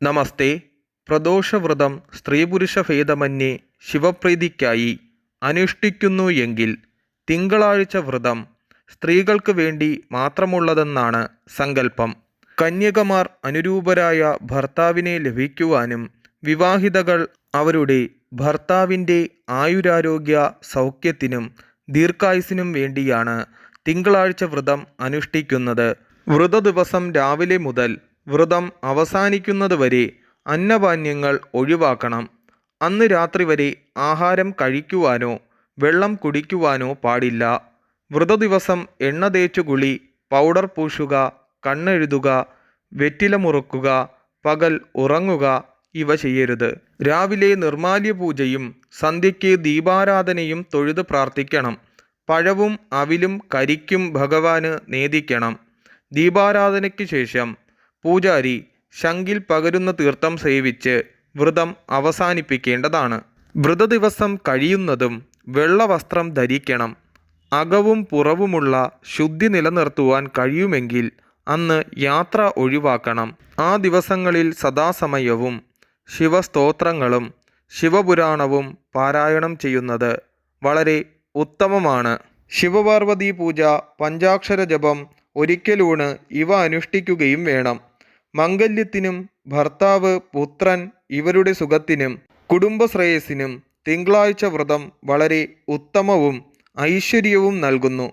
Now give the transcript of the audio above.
നമസ്തേ. പ്രദോഷവ്രതം സ്ത്രീപുരുഷ ഭേദമന്യേ ശിവപ്രീതിക്കായി അനുഷ്ഠിക്കുന്നു എങ്കിൽ തിങ്കളാഴ്ച വ്രതം സ്ത്രീകൾക്ക് വേണ്ടി മാത്രമുള്ളതെന്നാണ് സങ്കല്പം. കന്യകമാർ അനുരൂപരായ ഭർത്താവിനെ ലഭിക്കുവാനും വിവാഹിതകൾ അവരുടെ ഭർത്താവിൻ്റെ ആയുരാരോഗ്യ സൗഖ്യത്തിനും ദീർഘായുസ്സിനും വേണ്ടിയാണ് തിങ്കളാഴ്ച വ്രതം അനുഷ്ഠിക്കുന്നത്. വ്രതദിവസം രാവിലെ മുതൽ വ്രതം അവസാനിക്കുന്നതുവരെ അന്നപാനീയങ്ങൾ ഒഴിവാക്കണം. അന്ന് രാത്രി വരെ ആഹാരം കഴിക്കുവാനോ വെള്ളം കുടിക്കുവാനോ പാടില്ല. വ്രതദിവസം എണ്ണ തേച്ചു കുളി, പൗഡർ പൂശുക, കണ്ണെഴുതുക, വെറ്റില മുറുക്കുക, പകൽ ഉറങ്ങുക ഇവ ചെയ്യരുത്. രാവിലെ നിർമാല്യ പൂജയും സന്ധ്യയ്ക്ക് ദീപാരാധനയും തൊഴുത് പ്രാർത്ഥിക്കണം. പഴവും അവിലും കരിക്കും ഭഗവാന് നേദിക്കണം. ദീപാരാധനയ്ക്ക് ശേഷം പൂജാരി ശംഖിൽ പകരുന്ന തീർത്ഥം സേവിച്ച് വ്രതം അവസാനിപ്പിക്കേണ്ടതാണ്. വ്രതദിവസം കഴിയുന്നതും വെള്ളവസ്ത്രം ധരിക്കണം. അകവും പുറവുമുള്ള ശുദ്ധി നിലനിർത്തുവാൻ കഴിയുമെങ്കിൽ അന്ന് യാത്ര ഒഴിവാക്കണം. ആ ദിവസങ്ങളിൽ സദാസമയവും ശിവസ്തോത്രങ്ങളും ശിവപുരാണവും പാരായണം ചെയ്യുന്നത് വളരെ ഉത്തമമാണ്. ശിവപാർവതി പൂജ, പഞ്ചാക്ഷര ജപം, ഒരിക്കലൂണ് ഇവ അനുഷ്ഠിക്കുകയും വേണം. മംഗല്യത്തിനും ഭർത്താവ്, പുത്രൻ ഇവരുടെ സുഖത്തിനും കുടുംബശ്രേയസ്സിനും തിങ്കളാഴ്ച വ്രതം വളരെ ഉത്തമവും ഐശ്വര്യവും നൽകുന്നു.